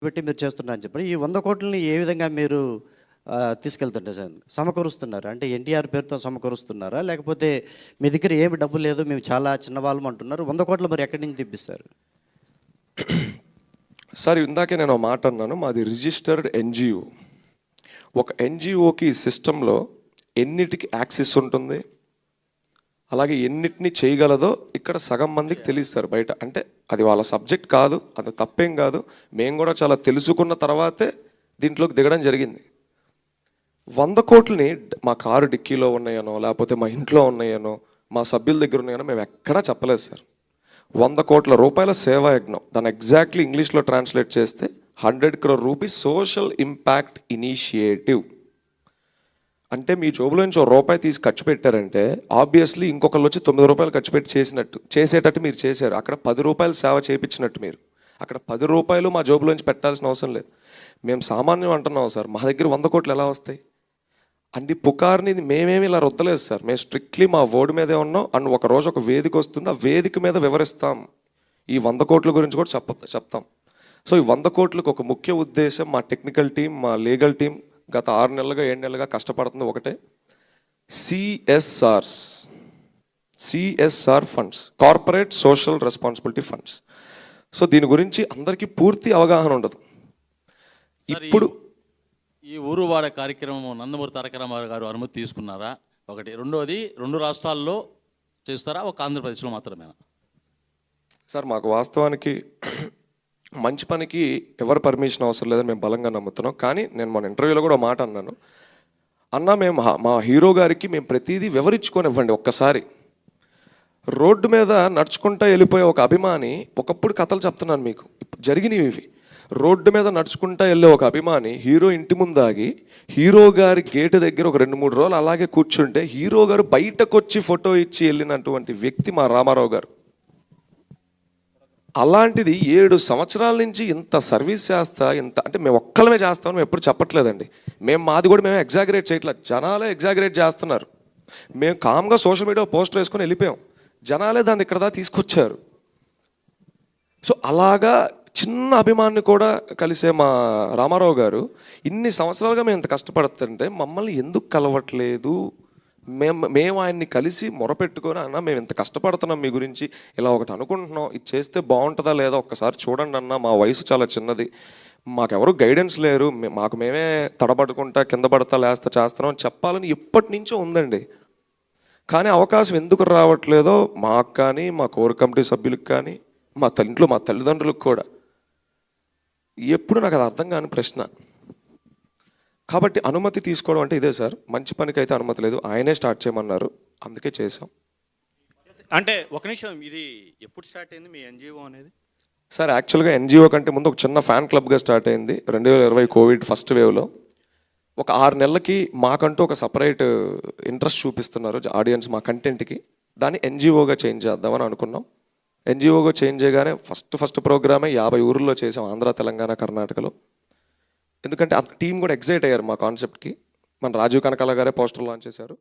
పెట్టి మీరు చేస్తున్నారని చెప్పి ఈ 100,00,00,000ని ఏ విధంగా మీరు తీసుకెళ్తుంటారు సార్? సమకూరుస్తున్నారు. అంటే ఎన్టీఆర్ పేరుతో సమకూరుస్తున్నారా? లేకపోతే మీ దగ్గర ఏమి డబ్బు లేదు, మేము చాలా చిన్నవాళ్ళం అంటున్నారు. 100,00,00,000 మరి ఎక్కడి నుంచి తెప్పిస్తారు? సార్ ఇందాకే నేను ఒక మాట అన్నాను, మాది రిజిస్టర్డ్ ఎన్జిఓ. ఒక ఎన్జిఓకి సిస్టంలో ఎన్నిటికి యాక్సెస్ ఉంటుంది, అలాగే ఎన్నిటిని చేయగలదో ఇక్కడ సగం మందికి తెలియదు సార్. బయట అంటే అది వాళ్ళ సబ్జెక్ట్ కాదు, అది తప్పేం కాదు. మేము కూడా చాలా తెలుసుకున్న తర్వాతే దీంట్లోకి దిగడం జరిగింది. 100,00,00,000ని మా కారు డిక్కీలో ఉన్నాయనో, లేకపోతే మా ఇంట్లో ఉన్నాయనో, మా సభ్యుల దగ్గర ఉన్నాయనో మేము ఎక్కడా చెప్పలేదు సార్. 100,00,00,000 రూపాయల సేవాయజ్ఞం, దాన్ని ఎగ్జాక్ట్లీ ఇంగ్లీష్లో ట్రాన్స్లేట్ చేస్తే 100 crore rupees social impact initiative. అంటే మీ జోబులో నుంచి రూపాయి తీసి ఖర్చు పెట్టారంటే ఆబ్వియస్లీ ఇంకొకళ్ళు వచ్చి 9 రూపాయలు ఖర్చు పెట్టి చేసేటట్టు మీరు చేశారు. అక్కడ 10 రూపాయలు సేవ చేయించినట్టు మీరు. అక్కడ 10 రూపాయలు మా జోబులోంచి పెట్టాల్సిన అవసరం లేదు. మేము సామాన్యం అంటున్నాం సార్, మా దగ్గర 100,00,00,000 ఎలా వస్తాయి? అన్ని పుకార్ని మేమేమి ఇలా రుద్దలేదు సార్. మేము స్ట్రిక్ట్లీ మా వర్డ్ మీదే ఉన్నాం. అండ్ ఒక రోజు ఒక వేదిక వస్తుంది, ఆ వేదిక మీద వివరిస్తాం. ఈ 100,00,00,000 గురించి కూడా చెప్తాం. సో ఈ 100,00,00,000కి ఒక ముఖ్య ఉద్దేశం, మా టెక్నికల్ టీం, మా లీగల్ టీం గత 6 నెలలుగా 7 నెలలుగా కష్టపడుతుంది ఒకటే, CSR funds, corporate social responsibility funds. So దీని గురించి అందరికీ పూర్తి అవగాహన ఉండదు. ఇప్పుడు ఈ ఊరు వాడ కార్యక్రమం నందమూరి తారక రామారావు గారు అనుమతి తీసుకున్నారా? ఒకటి. రెండోది, 2 రాష్ట్రాల్లో చేస్తారా, ఒక ఆంధ్రప్రదేశ్లో మాత్రమేనా? సార్ మాకు వాస్తవానికి మంచి పనికి ఎవరు పర్మిషన్ అవసరం లేదని మేము బలంగా నమ్ముతున్నాం. కానీ నేను మన ఇంటర్వ్యూలో కూడా మాట అన్నాను, అన్నా మేము మా హీరో గారికి మేము ప్రతిదీ వివరించుకొని ఇవ్వండి. ఒక్కసారి రోడ్డు మీద నడుచుకుంటా వెళ్ళిపోయే ఒక అభిమాని, ఒకప్పుడు కథలు చెప్తున్నాను మీకు, జరిగినవి ఇవి. రోడ్డు మీద నడుచుకుంటా వెళ్ళే ఒక అభిమాని హీరో ఇంటి ముందాగి హీరో గారి గేటు దగ్గర ఒక 2-3 రోజులు అలాగే కూర్చుంటే హీరో గారు బయటకు వచ్చి ఫోటో ఇచ్చి వెళ్ళినటువంటి వ్యక్తి మా రామారావు గారు. అలాంటిది 7 సంవత్సరాల నుంచి ఇంత సర్వీస్ చేస్తా, ఇంత అంటే మేము ఒక్కళ్ళమే చేస్తామని ఎప్పుడు చెప్పట్లేదండి. మాది కూడా మేము ఎగ్జాగరేట్ చేయట్లేదు, జనాలే ఎగ్జాగరేట్ చేస్తున్నారు. మేము కామ్గా సోషల్ మీడియా పోస్టర్ వేసుకొని వెళ్ళిపోయాం, జనాలే దాన్ని ఇక్కడ దా తీసుకొచ్చారు. సో అలాగా చిన్న అభిమాన్ని కూడా కలిసే మా రామారావు గారు ఇన్ని సంవత్సరాలుగా మేము ఇంత కష్టపడుతుంటే మమ్మల్ని ఎందుకు కలవట్లేదు? మేము ఆయన్ని కలిసి మొరపెట్టుకొని, అన్న మేము ఇంత కష్టపడుతున్నాం మీ గురించి, ఇలా ఒకటి అనుకుంటున్నాం, ఇది చేస్తే బాగుంటుందా లేదా ఒక్కసారి చూడండి అన్న, మా వయసు చాలా చిన్నది, మాకెవరు గైడెన్స్ లేరు, మాకు మేమే తడబడుకుంటా కింద పడతా లేస్తా చేస్తున్నాం అని చెప్పాలని ఎప్పటి నుంచో ఉందండి. కానీ అవకాశం ఎందుకు రావట్లేదో మాకు కానీ, మా కోర్ కమిటీ సభ్యులకు కానీ, మా తల్లిదండ్రులకు కూడా ఎప్పుడు నాకు అది అర్థం కాని ప్రశ్న. కాబట్టి అనుమతి తీసుకోవడం అంటే ఇదే సార్. మంచి పనికి అయితే అనుమతి లేదు, ఆయనే స్టార్ట్ చేయమన్నారు, అందుకే చేసాం. అంటే ఒక నిమిషం, ఇది ఎప్పుడు స్టార్ట్ అయింది మీ ఎన్జిఓ అనేది? సార్ యాక్చువల్గా ఎన్జిఓ కంటే ముందు ఒక చిన్న ఫ్యాన్ క్లబ్గా స్టార్ట్ అయింది 2020 కోవిడ్ ఫస్ట్ వేవ్లో. ఒక 6 నెలలకి మాకంటూ ఒక సపరేట్ ఇంట్రెస్ట్ చూపిస్తున్నారు ఆడియన్స్ మా కంటెంట్కి. దాన్ని ఎన్జిఓగా చేంజ్ చేద్దామని అనుకున్నాం. ఎన్జిఓగా చేంజ్ చేయగానే ఫస్ట్ ప్రోగ్రామే 50 ఊర్లో చేసాం, ఆంధ్ర, తెలంగాణ, కర్ణాటకలో. ఎందుకంటే ఆ టీం కూడా ఎగ్జైట్ అయ్యారు మా కాన్సెప్ట్కి. మన రాజీవ్ కనకాల గారే పోస్టర్ లాంచ్ చేశారు.